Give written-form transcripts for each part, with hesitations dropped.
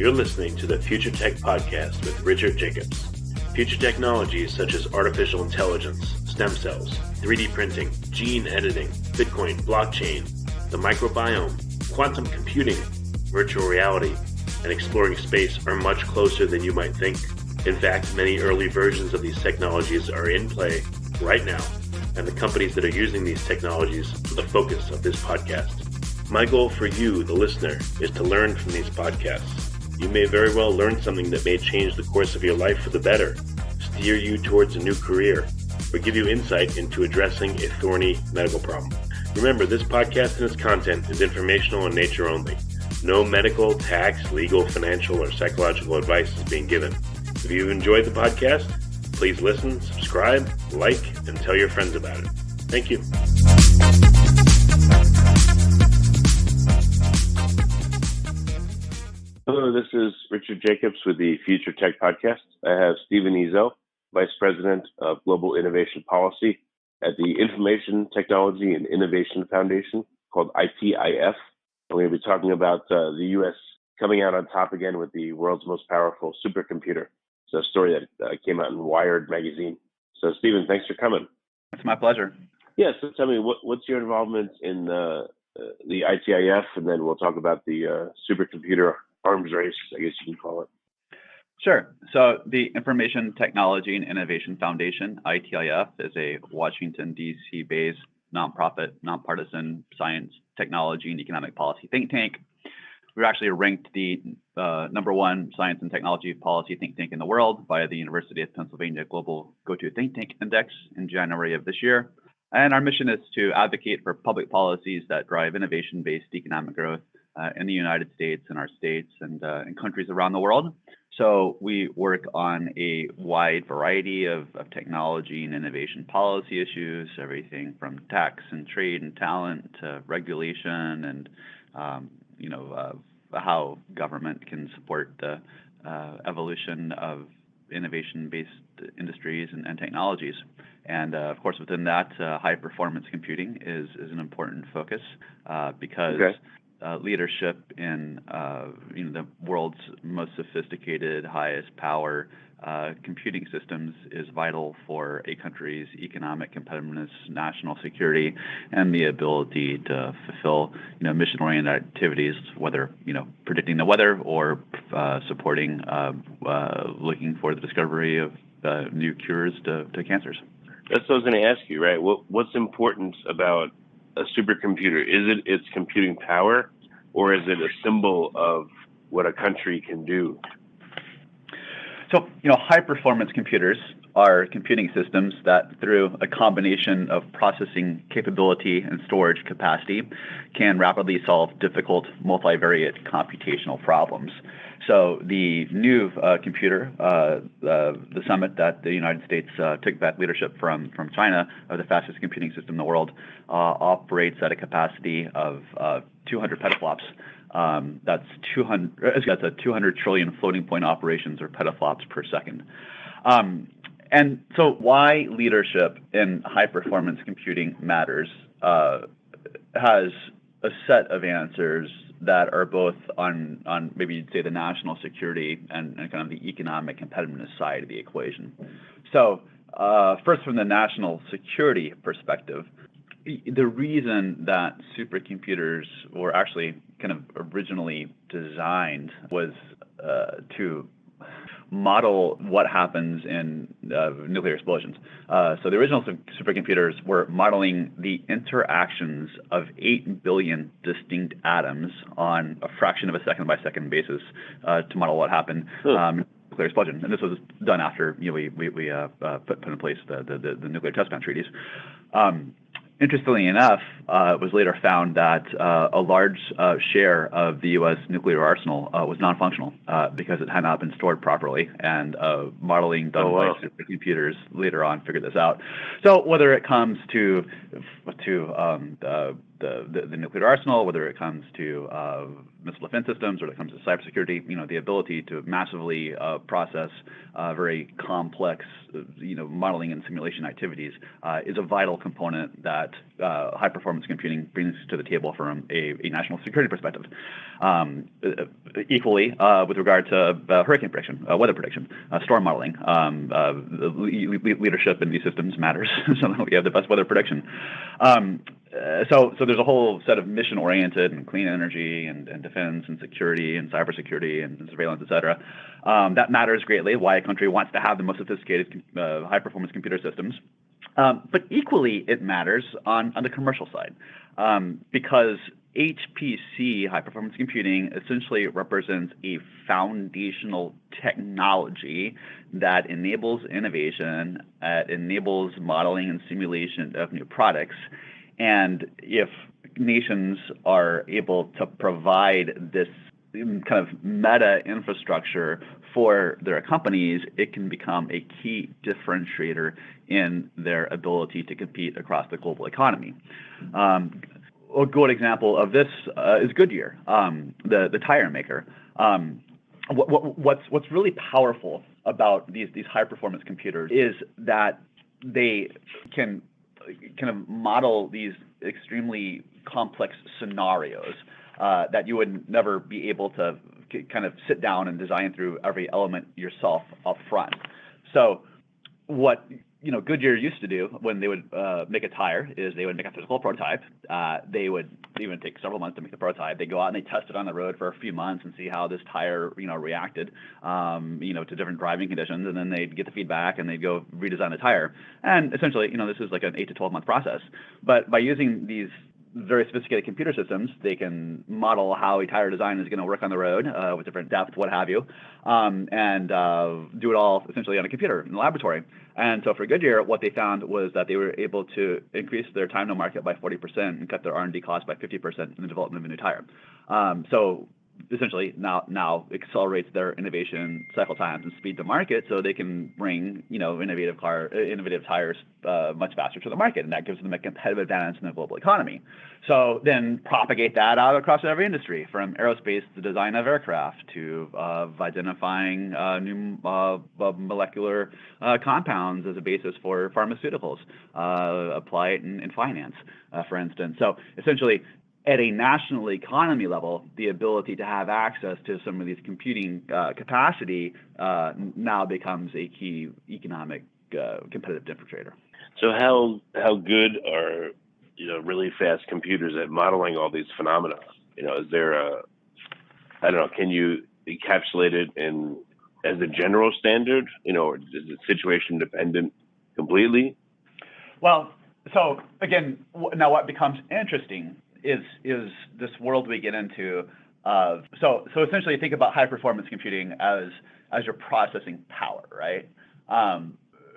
You're listening to the Future Tech Podcast with Richard Jacobs. Future technologies such as artificial intelligence, stem cells, 3D printing, gene editing, Bitcoin, blockchain, the microbiome, quantum computing, virtual reality, and exploring space are much closer than you might think. In fact, many early versions of these technologies are in play right now, and the companies that are using these technologies are the focus of this podcast. My goal for you, the listener, is to learn from these podcasts. You may very well learn something that may change the course of your life for the better, steer you towards a new career, or give you insight into addressing a thorny medical problem. Remember, this podcast and its content is informational in nature only. No medical, tax, legal, financial, or psychological advice is being given. If you've enjoyed the podcast, please listen, subscribe, like, and tell your friends about it. Thank you. Hello, this is Richard Jacobs with the Future Tech Podcast. I have globe.Ezell, Vice President of Global Innovation Policy at the Information Technology and Innovation Foundation, called ITIF. And we're going to be talking about the U.S. coming out on top again with the world's most powerful supercomputer. It's a story that came out in Wired magazine. So, Stephen, thanks for coming. It's my pleasure. Yeah, so tell me, what's your involvement in the ITIF, and then we'll talk about the supercomputer arms race, I guess you can call it. Sure. So the Information Technology and Innovation Foundation, ITIF, is a Washington, D.C.-based nonprofit, nonpartisan science, technology, and economic policy think tank. We're actually ranked the number one science and technology policy think tank in the world by the University of Pennsylvania Global Go-To Think Tank Index in January of this year. And our mission is to advocate for public policies that drive innovation-based economic growth in the United States and our states and in countries around the world. So we work on a wide variety of technology and innovation policy issues, everything from tax and trade and talent to regulation and how government can support the evolution of innovation-based industries and technologies. And of course, within that, high-performance computing is an important focus because leadership in the world's most sophisticated, highest power computing systems is vital for a country's economic competitiveness, national security, and the ability to fulfill mission-oriented activities, whether predicting the weather or supporting looking for the discovery of new cures to cancers. That's what I was going to ask you, right? What's important about a supercomputer? Is it its computing power, or is it a symbol of what a country can do? So, high-performance computers are computing systems that, through a combination of processing capability and storage capacity, can rapidly solve difficult multivariate computational problems. So the new computer, the summit that the United States took back leadership from China, of the fastest computing system in the world, operates at a capacity of 200 petaflops. That's a 200 trillion floating point operations, or petaflops per second. And so why leadership in high-performance computing matters has a set of answers that are both on maybe you'd say the national security and kind of the economic competitiveness side of the equation. So first, from the national security perspective, the reason that supercomputers were actually kind of originally designed was to model what happens in nuclear explosions. So the original supercomputers were modeling the interactions of 8 billion distinct atoms on a fraction of a second by second basis to model what happened in nuclear explosion. And this was done after we put in place the nuclear test ban treaties. Interestingly enough, it was later found that a large share of the U.S. nuclear arsenal was non-functional because it had not been stored properly, and modeling done by supercomputers later on figured this out. So whether it comes to the nuclear arsenal, whether it comes to missile defense systems, or it comes to cybersecurity, the ability to massively process very complex, modeling and simulation activities is a vital component that high-performance computing brings to the table from a national security perspective. Equally, with regard to hurricane prediction, weather prediction, storm modeling, leadership in these systems matters, so that we have the best weather prediction. So there's a whole set of mission-oriented and clean energy and defense and security and cybersecurity and surveillance, et cetera. That matters greatly, why a country wants to have the most sophisticated high-performance computer systems. But equally, it matters on the commercial side, because HPC, high-performance computing, essentially represents a foundational technology that enables innovation, enables modeling and simulation of new products. And if nations are able to provide this kind of meta infrastructure for their companies, it can become a key differentiator in their ability to compete across the global economy. A good example of this is Goodyear, the tire maker. What's really powerful about these high-performance computers is that they can kind of model these extremely complex scenarios that you would never be able to kind of sit down and design through every element yourself up front. So what Goodyear used to do when they would make a tire is they would make a physical prototype. They would even take several months to make the prototype. They go out and they test it on the road for a few months and see how this tire reacted to different driving conditions, and then they'd get the feedback and they'd go redesign the tire. And essentially, this is like an 8 to 12 month process. But by using these very sophisticated computer systems, they can model how a tire design is going to work on the road with different depth, what have you, and do it all essentially on a computer in the laboratory. And so for Goodyear, what they found was that they were able to increase their time to market by 40% and cut their R&D costs by 50% in the development of a new tire. So essentially now accelerates their innovation cycle times and speed to market, so they can bring innovative tires much faster to the market, and that gives them a competitive advantage in the global economy. So then propagate that out across every industry, from aerospace, the design of aircraft, to identifying new molecular compounds as a basis for pharmaceuticals. Apply it in finance, for instance. So essentially, at a national economy level, the ability to have access to some of these computing capacity now becomes a key economic competitive differentiator. So how good are really fast computers at modeling all these phenomena? Is there can you encapsulate it as a general standard? Or is it situation dependent completely? Well, so again, now what becomes interesting is this world we get into. So essentially, think about high performance computing as your processing power, right?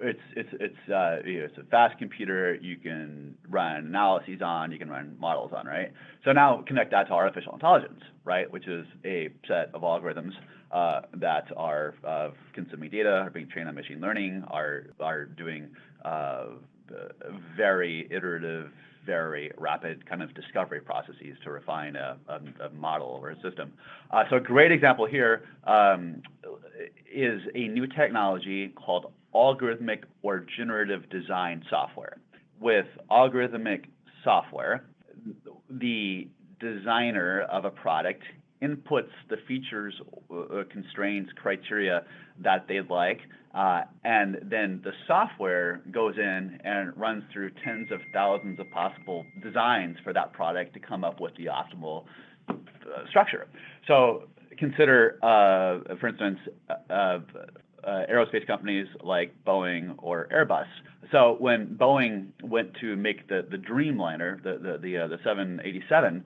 It's a fast computer you can run analyses on, you can run models on, right? So now connect that to artificial intelligence, right? Which is a set of algorithms that are consuming data, are being trained on machine learning, are doing very iterative, very rapid kind of discovery processes to refine a model or a system. So a great example here is a new technology called algorithmic or generative design software. With algorithmic software, the designer of a product inputs the features, constraints, criteria that they'd like, and then the software goes in and runs through tens of thousands of possible designs for that product to come up with the optimal structure. So consider, for instance, aerospace companies like Boeing or Airbus. So when Boeing went to make the Dreamliner, the 787,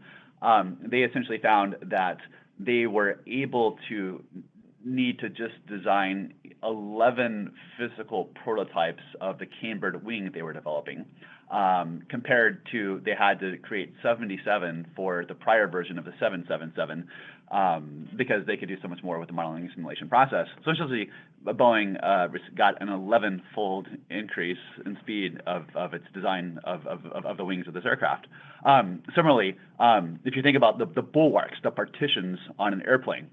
they essentially found that they were able to need to just design 11 physical prototypes of the cambered wing they were developing, compared to they had to create 77 for the prior version of the 777, because they could do so much more with the modeling and simulation process. So essentially, Boeing got an 11-fold increase in speed of its design of the wings of this aircraft. Similarly, if you think about the bulwarks, the partitions on an airplane,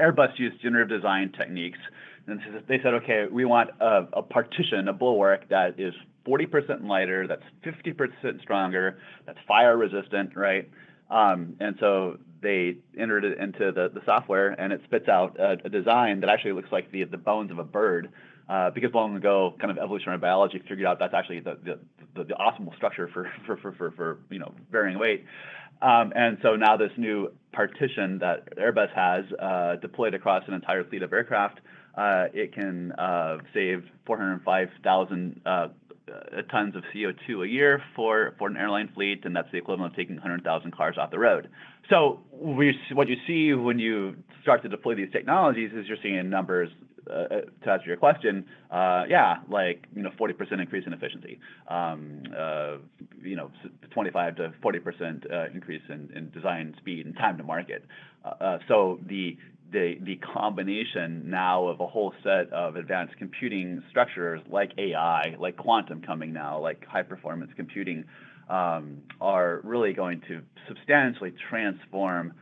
Airbus used generative design techniques, and they said, okay, we want a partition, a bulwark that is 40% lighter, that's 50% stronger, that's fire resistant, right? And so they entered it into the software, and it spits out a design that actually looks like the bones of a bird, because long ago, kind of evolutionary biology figured out that's actually the optimal structure for varying weight. And so now this new partition that Airbus has deployed across an entire fleet of aircraft, it can save 405,000 tons of CO2 a year for an airline fleet, and that's the equivalent of taking 100,000 cars off the road. So what you see when you start to deploy these technologies is you're seeing numbers, to answer your question, 40% increase in efficiency, 25 to 40% increase in design speed and time to market. So the combination now of a whole set of advanced computing structures like AI, like quantum coming now, like high performance computing, are really going to substantially transform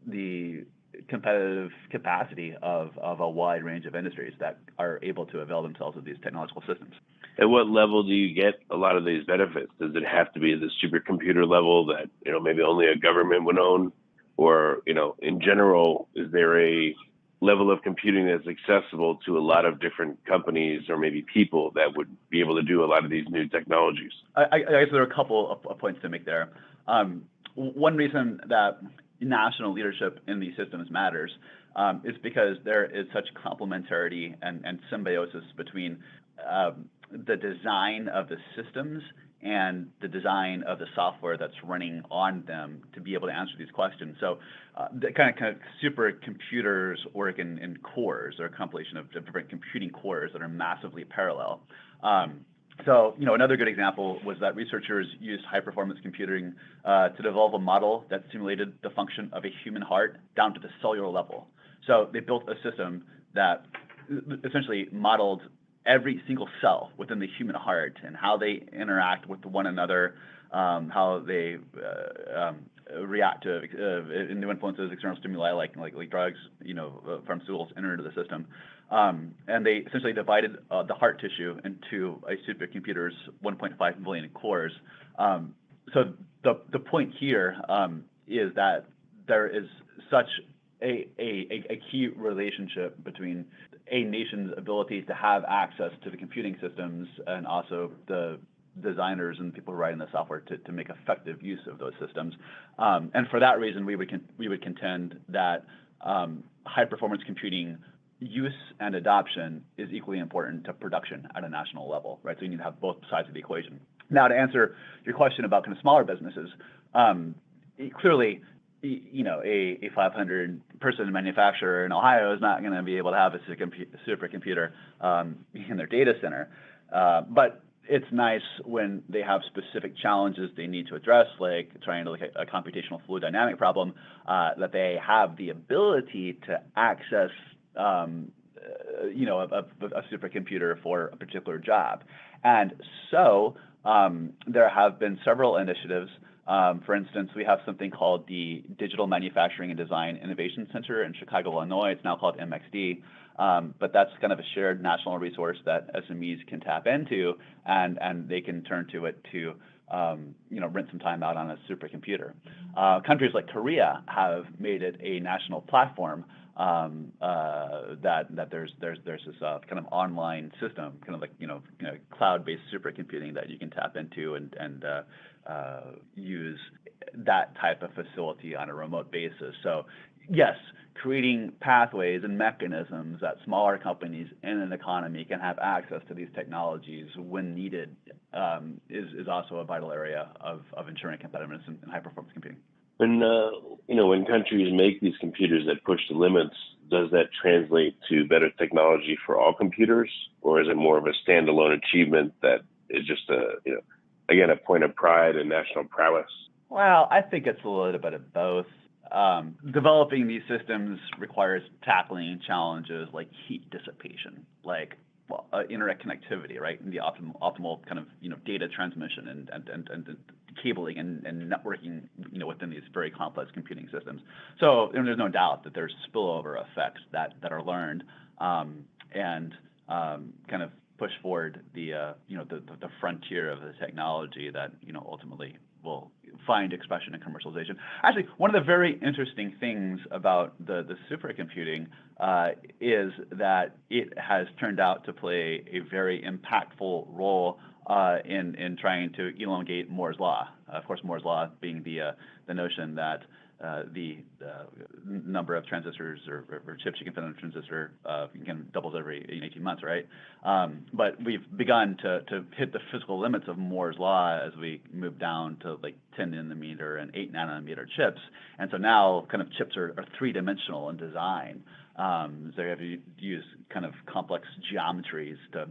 the competitive capacity of a wide range of industries that are able to avail themselves of these technological systems. At what level do you get a lot of these benefits? Does it have to be the supercomputer level that maybe only a government would own? Or, in general, is there a level of computing that's accessible to a lot of different companies or maybe people that would be able to do a lot of these new technologies? I guess there are a couple of points to make there. One reason that national leadership in these systems matters is because there is such complementarity and symbiosis between the design of the systems and the design of the software that's running on them to be able to answer these questions. So the kind of supercomputers work in cores, or a compilation of different computing cores that are massively parallel. So another good example was that researchers used high-performance computing to develop a model that simulated the function of a human heart down to the cellular level. So they built a system that essentially modeled every single cell within the human heart and how they interact with one another, how they react to new influences, external stimuli like drugs, pharmaceuticals enter into the system. And they essentially divided the heart tissue into a supercomputer's 1.5 billion cores. So the point here is that there is such a key relationship between a nation's ability to have access to the computing systems and also the designers and people writing the software to make effective use of those systems. And for that reason, we would contend that high performance computing use and adoption is equally important to production at a national level, right? So you need to have both sides of the equation. Now, to answer your question about kind of smaller businesses, clearly, a 500-person manufacturer in Ohio is not going to be able to have a supercomputer in their data center. But it's nice when they have specific challenges they need to address, like trying to look at a computational fluid dynamic problem, that they have the ability to access a supercomputer for a particular job. And so there have been several initiatives. For instance, we have something called the Digital Manufacturing and Design Innovation Center in Chicago, Illinois. It's now called MXD. But that's kind of a shared national resource that SMEs can tap into, and they can turn to it to rent some time out on a supercomputer. Countries like Korea have made it a national platform that there's this kind of online system, kind of like cloud-based supercomputing that you can tap into and use that type of facility on a remote basis. So yes, creating pathways and mechanisms that smaller companies in an economy can have access to these technologies when needed is also a vital area of ensuring competitiveness in high-performance computing. When countries make these computers that push the limits, does that translate to better technology for all computers, or is it more of a standalone achievement that is just a point of pride and national prowess? Well, I think it's a little bit of both. Developing these systems requires tackling challenges like heat dissipation, like internet connectivity, right, and the optimal kind of data transmission and cabling and networking within these very complex computing systems. So there's no doubt that there's spillover effects that are learned and kind of push forward the frontier of the technology that ultimately will find expression and commercialization. Actually, one of the very interesting things about the supercomputing is that it has turned out to play a very impactful role in trying to elongate Moore's law. Of course, Moore's law being the notion that the number of transistors or chips you can fit on a transistor doubles every 18 months, right? But we've begun to hit the physical limits of Moore's law as we move down to like 10 nanometer and 8 nanometer chips. And so now kind of chips are three-dimensional in design. So you have to use kind of complex geometries to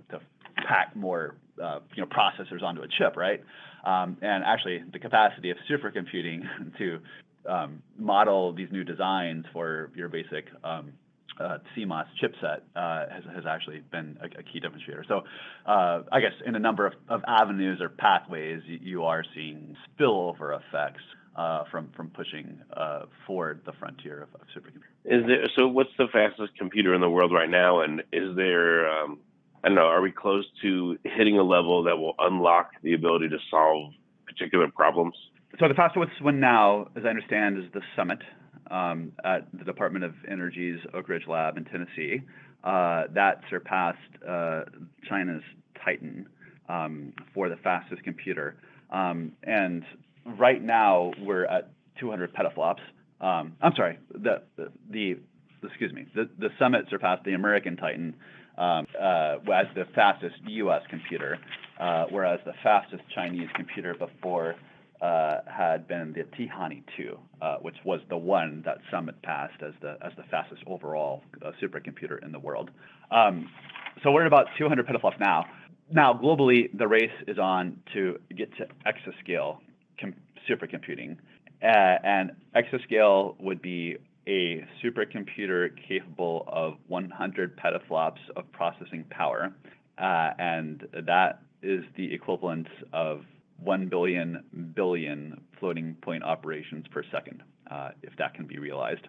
pack more processors onto a chip, right? And actually, the capacity of supercomputing to model these new designs for your basic CMOS chipset has actually been a key differentiator. So I guess in a number of avenues or pathways, you are seeing spillover effects from pushing forward the frontier of supercomputing. So what's the fastest computer in the world right now? And is there, I don't know, are we close to hitting a level that will unlock the ability to solve particular problems? So the fastest one now, as I understand, is the Summit at the Department of Energy's Oak Ridge Lab in Tennessee. That surpassed China's Titan for the fastest computer. And right now we're at 200 petaflops. I'm sorry, the Summit surpassed the American Titan as the fastest U.S. computer, whereas the fastest Chinese computer before had been the Tihani 2, which was the one that Summit passed as the fastest overall supercomputer in the world. So we're at about 200 petaflops now. Now, globally, the race is on to get to exascale supercomputing. And exascale would be a supercomputer capable of 100 petaflops of processing power. And that is the equivalent of 1 billion floating point operations per second, if that can be realized.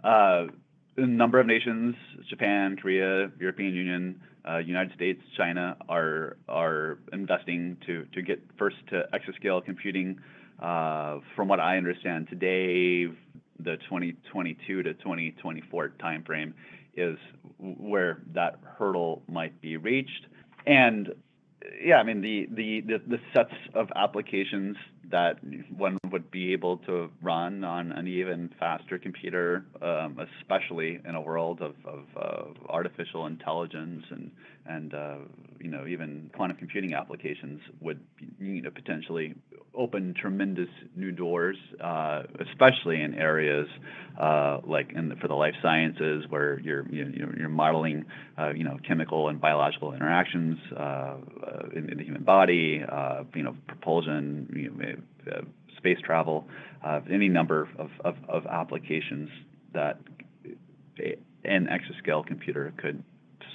A number of nations, Japan, Korea, European Union, United States, China, are investing to get first to exascale computing. From what I understand today, the 2022 to 2024 timeframe is where that hurdle might be reached. And yeah, I mean, the sets of applications that one would be able to run on an even faster computer, especially in a world of artificial intelligence and even quantum computing applications, would potentially open tremendous new doors, especially in areas for the life sciences, where you're modeling chemical and biological interactions in the human body, propulsion, space travel, any number of applications that an exascale computer could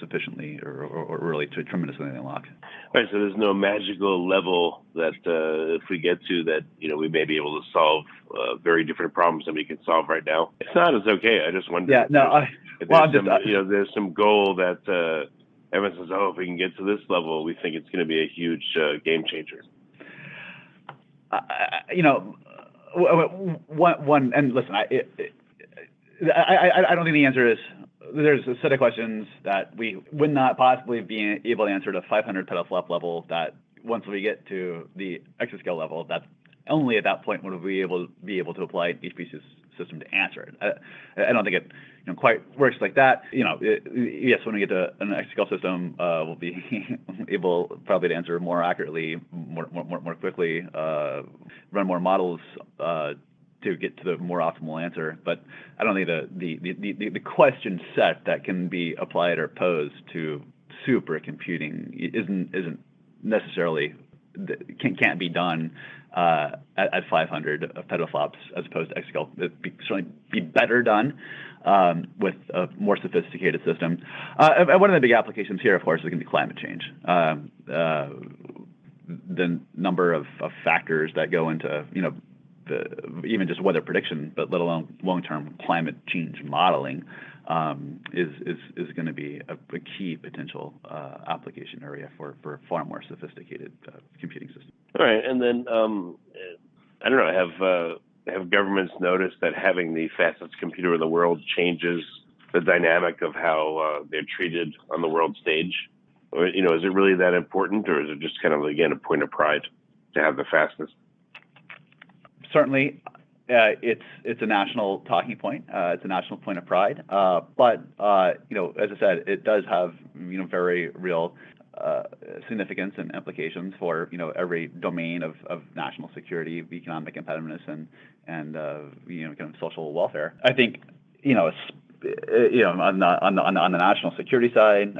sufficiently or really to tremendously unlock. Right, so there's no magical level that if we get to that, we may be able to solve very different problems than we can solve right now. If not, it's okay. I just wonder. Yeah, no. There's some goal that everyone says, if we can get to this level, we think it's going to be a huge game changer. One, and listen, I don't think the answer is. There's a set of questions that we would not possibly be able to answer at a 500 petaflop level, that once we get to the exascale level, that only at that point would we be able to apply the HPC system to answer it. I don't think it quite works like that. Yes, when we get to an exascale system, we'll be able probably to answer more accurately, more quickly, run more models to get to the more optimal answer. But I don't think the question set that can be applied or posed to supercomputing isn't necessarily can't be done at 500 petaflops as opposed to exascale. It'd certainly be better done with a more sophisticated system. One of the big applications here, of course, is going to be climate change. The number of factors that go into even just weather prediction, but let alone long-term climate change modeling, is going to be a key potential application area for far more sophisticated computing systems. All right, and then I don't know, have governments noticed that having the fastest computer in the world changes the dynamic of how they're treated on the world stage? Or, is it really that important, or is it just kind of, again, a point of pride to have the fastest? Certainly, it's a national talking point. It's a national point of pride. But as I said, it does have very real significance and implications for every domain of national security, economic competitiveness, and kind of social welfare. I think on the national security side.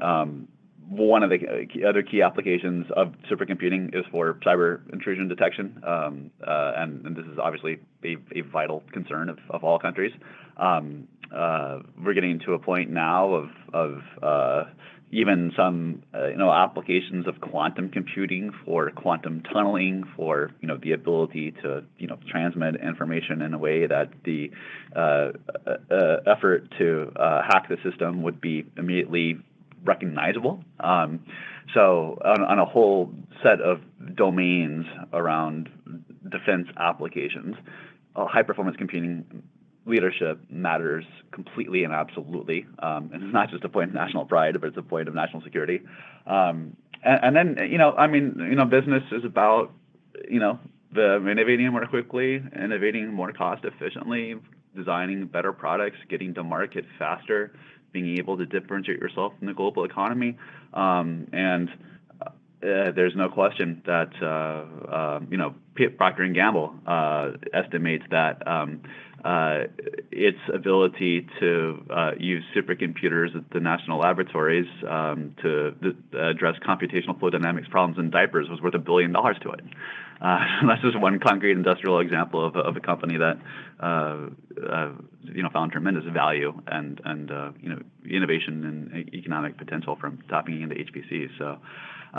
One of the other key applications of supercomputing is for cyber intrusion detection, and this is obviously a vital concern of all countries. We're getting to a point now of even some applications of quantum computing for quantum tunneling, for the ability to transmit information in a way that the effort to hack the system would be immediately recognizable. So on a whole set of domains around defense applications, high-performance computing leadership matters completely and absolutely. And it's not just a point of national pride, but it's a point of national security. And then, business is about, innovating more quickly, innovating more cost efficiently, designing better products, getting to market faster, being able to differentiate yourself in the global economy. And there's no question that, Procter & Gamble estimates that its ability to use supercomputers at the national laboratories to address computational fluid dynamics problems in diapers was worth $1 billion to it. That's just one concrete industrial example of a company that found tremendous value and innovation and economic potential from tapping into HPC. So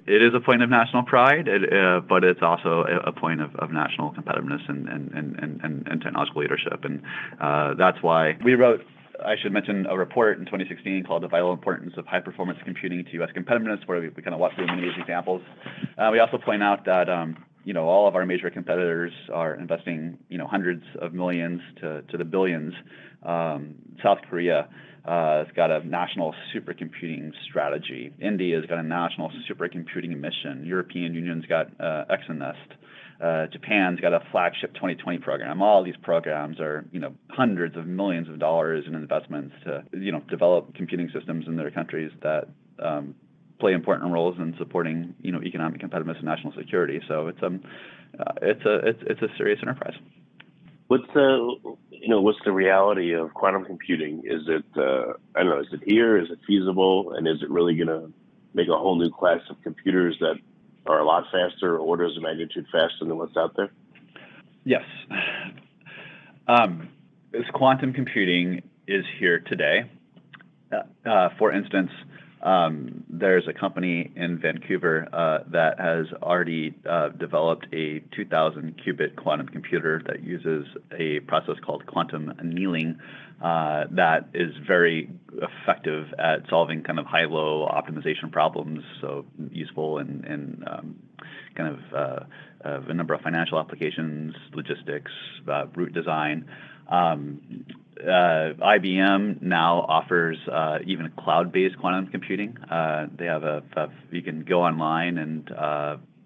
it is a point of national pride, but it's also a point of national competitiveness and technological leadership. And that's why we wrote, I should mention, a report in 2016 called The Vital Importance of High-Performance Computing to U.S. Competitiveness, where we kind of walk through many of these examples. We also point out that all of our major competitors are investing hundreds of millions to the billions. South Korea has got a national supercomputing strategy. India's got a national supercomputing mission. European Union's got Exonest. Japan's got a flagship 2020 program. All these programs are hundreds of millions of dollars in investments to develop computing systems in their countries that play important roles in supporting economic competitiveness and national security. So it's a serious enterprise. What's the reality of quantum computing? Is it is it here? Is it feasible? And is it really going to make a whole new class of computers that are a lot faster, orders of magnitude faster than what's out there? Yes. Quantum computing is here today. For instance, there's a company in Vancouver that has already developed a 2,000 qubit quantum computer that uses a process called quantum annealing that is very effective at solving kind of high-low optimization problems, so useful in kind of a number of financial applications, logistics, route design. IBM now offers even cloud-based quantum computing. They have you can go online and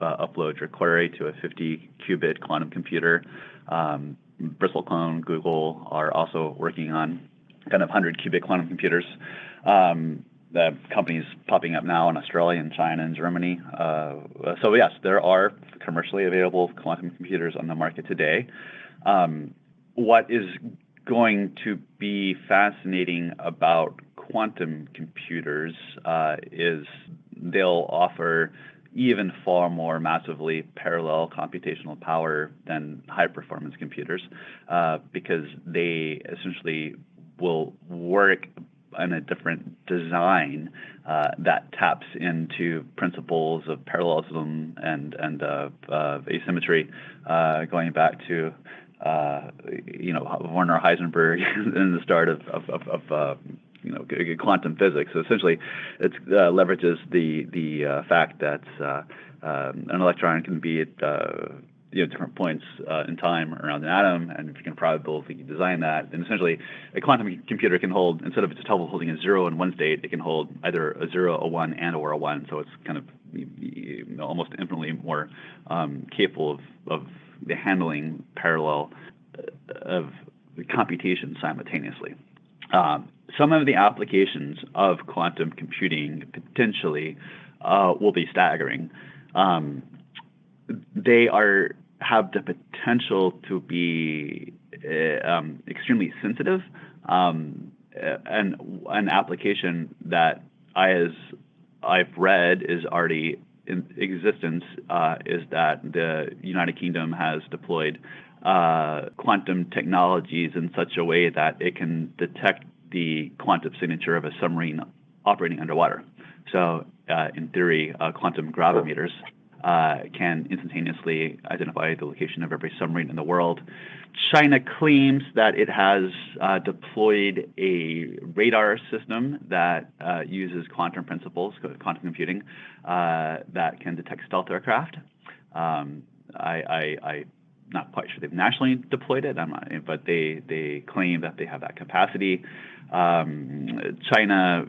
upload your query to a 50 qubit quantum computer. Bristlecone, Google are also working on kind of 100 qubit quantum computers. The companies popping up now in Australia and China and Germany. So yes, there are commercially available quantum computers on the market today. What is going to be fascinating about quantum computers is they'll offer even far more massively parallel computational power than high-performance computers because they essentially will work in a different design that taps into principles of parallelism and asymmetry, going back to Werner Heisenberg and the start of quantum physics. So essentially, it leverages the fact that an electron can be at different points in time around an atom, and if you can probability design that, then essentially a quantum computer can hold, instead of just holding a 0 in one state, it can hold either a 0, a 1, and or a 1. So it's kind of almost infinitely more capable of the handling parallel of the computation simultaneously. Some of the applications of quantum computing potentially will be staggering. They have the potential to be extremely sensitive. And an application that I've read is already in existence is that the United Kingdom has deployed quantum technologies in such a way that it can detect the quantum signature of a submarine operating underwater. So in theory, quantum gravimeters can instantaneously identify the location of every submarine in the world. China claims that it has deployed a radar system that uses quantum principles, quantum computing, that can detect stealth aircraft. I'm not quite sure they've nationally deployed it, but they claim that they have that capacity. China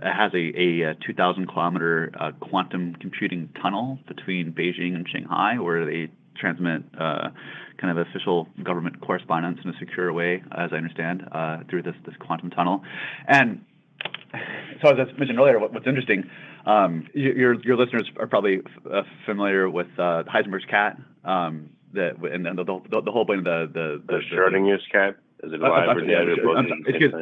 has a 2,000-kilometer quantum computing tunnel between Beijing and Shanghai, where they transmit kind of official government correspondence in a secure way, as I understand, through this quantum tunnel. And so, as I mentioned earlier, what's interesting, your listeners are probably familiar with Heisenberg's cat, and the whole point of the Schrodinger's cat. Is it alive or dead?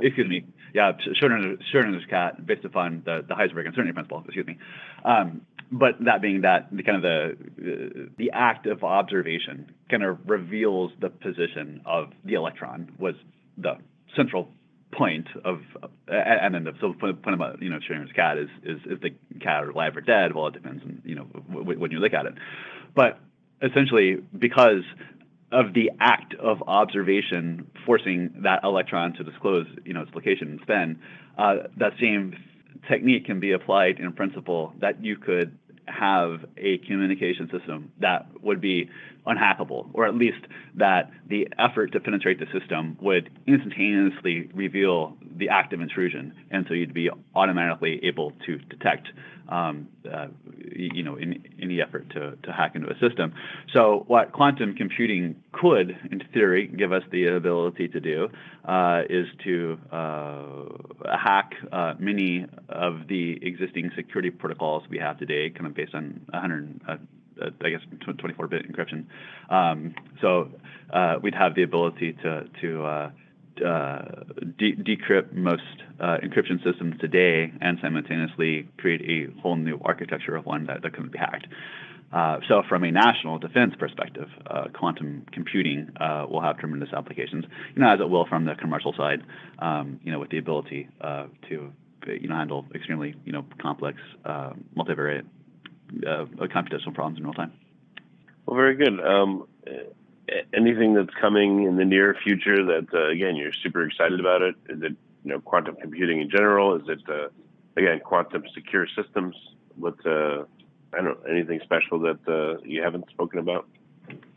Excuse me. Yeah, Schrodinger's cat, based upon the Heisenberg uncertainty principle. Excuse me. But that being that, the act of observation kind of reveals the position of the electron was the central point of, and then the point about Schrodinger's cat is the cat alive or dead? Well, it depends on when you look at it. But essentially, because of the act of observation forcing that electron to disclose its location and spin, that same technique can be applied in principle, that you could have a communication system that would be unhackable, or at least that the effort to penetrate the system would instantaneously reveal the act of intrusion, and so you'd be automatically able to detect in any effort to hack into a system. So what quantum computing could, in theory, give us the ability to do is to hack many of the existing security protocols we have today, kind of based on 24-bit encryption. So we'd have the ability to decrypt most encryption systems today, and simultaneously create a whole new architecture of one that couldn't be hacked. So from a national defense perspective, quantum computing will have tremendous applications, as it will from the commercial side, with the ability to handle extremely complex multivariate computational problems in real time. Well, very good. Anything that's coming in the near future that, again, you're super excited about it? Is it, quantum computing in general? Is it, again, quantum secure systems? What, I don't know, anything special that you haven't spoken about?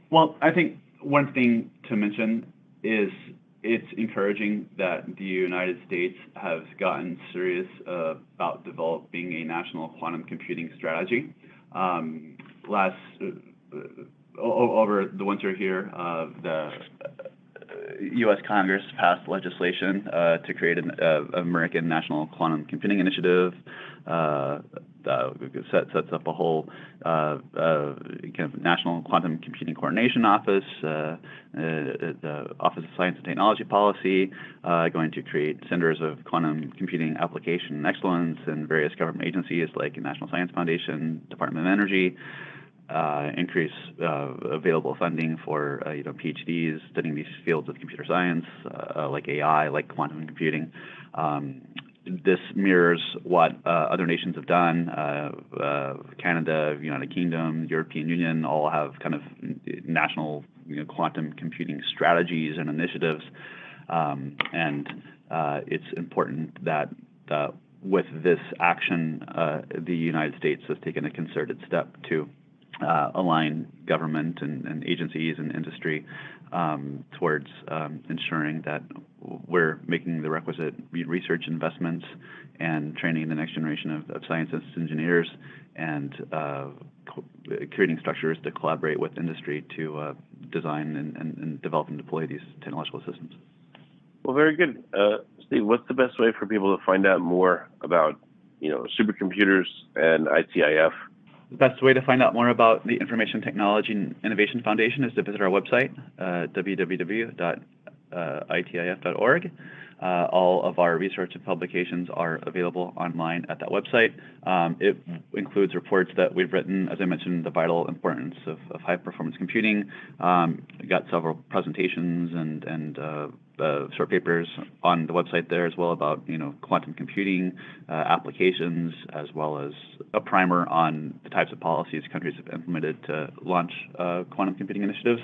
Well, I think one thing to mention is it's encouraging that the United States has gotten serious about developing a national quantum computing strategy. Over the winter here, the U.S. Congress passed legislation to create an American National Quantum Computing Initiative that sets up a whole kind of National Quantum Computing Coordination Office, the Office of Science and Technology Policy, going to create centers of quantum computing application excellence in various government agencies like the National Science Foundation, Department of Energy. Increase available funding for PhDs studying these fields of computer science, like AI, like quantum computing, this mirrors what other nations have done. Canada, United Kingdom, European Union all have kind of national quantum computing strategies and initiatives. And it's important that with this action, the United States has taken a concerted step to align government and agencies and industry towards ensuring that we're making the requisite research investments and training the next generation of scientists, engineers, and creating structures to collaborate with industry to design and develop and deploy these technological systems. Well, very good. Steve, what's the best way for people to find out more about, supercomputers and ITIF? The best way to find out more about the Information Technology and Innovation Foundation is to visit our website, www.itif.org. All of our research and publications are available online at that website. It includes reports that we've written, as I mentioned, the vital importance of high-performance computing. We got several presentations and short papers on the website there as well about quantum computing applications, as well as a primer on the types of policies countries have implemented to launch quantum computing initiatives.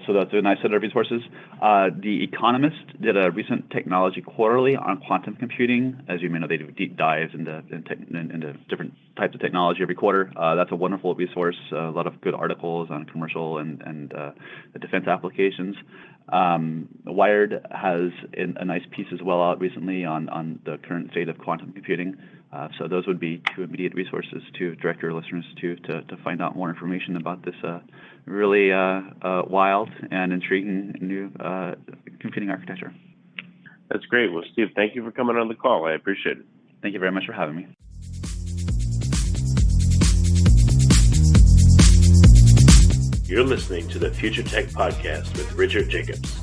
So that's a nice set of resources. The Economist did a recent technology quarterly on quantum computing. As you may know, they do deep dives into different types of technology every quarter. That's a wonderful resource. A lot of good articles on commercial and defense applications. Wired has a nice piece as well out recently on the current state of quantum computing. So those would be two immediate resources to direct your listeners to find out more information about this really wild and intriguing new computing architecture. That's great. Well, Steve, thank you for coming on the call. I appreciate it. Thank you very much for having me. You're listening to the Future Tech Podcast with Richard Jacobs.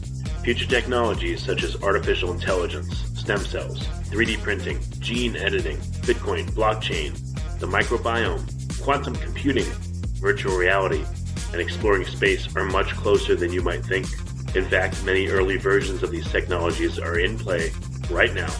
Future technologies such as artificial intelligence, stem cells, 3D printing, gene editing, Bitcoin, blockchain, the microbiome, quantum computing, virtual reality, and exploring space are much closer than you might think. In fact, many early versions of these technologies are in play right now,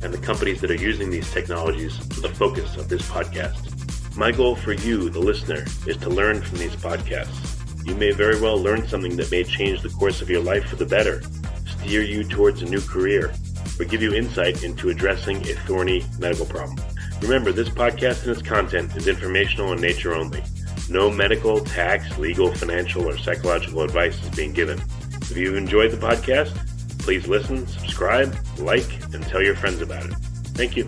and the companies that are using these technologies are the focus of this podcast. My goal for you, the listener, is to learn from these podcasts. You may very well learn something that may change the course of your life for the better, steer you towards a new career, or give you insight into addressing a thorny medical problem. Remember, this podcast and its content is informational in nature only. No medical, tax, legal, financial, or psychological advice is being given. If you've enjoyed the podcast, please listen, subscribe, like, and tell your friends about it. Thank you.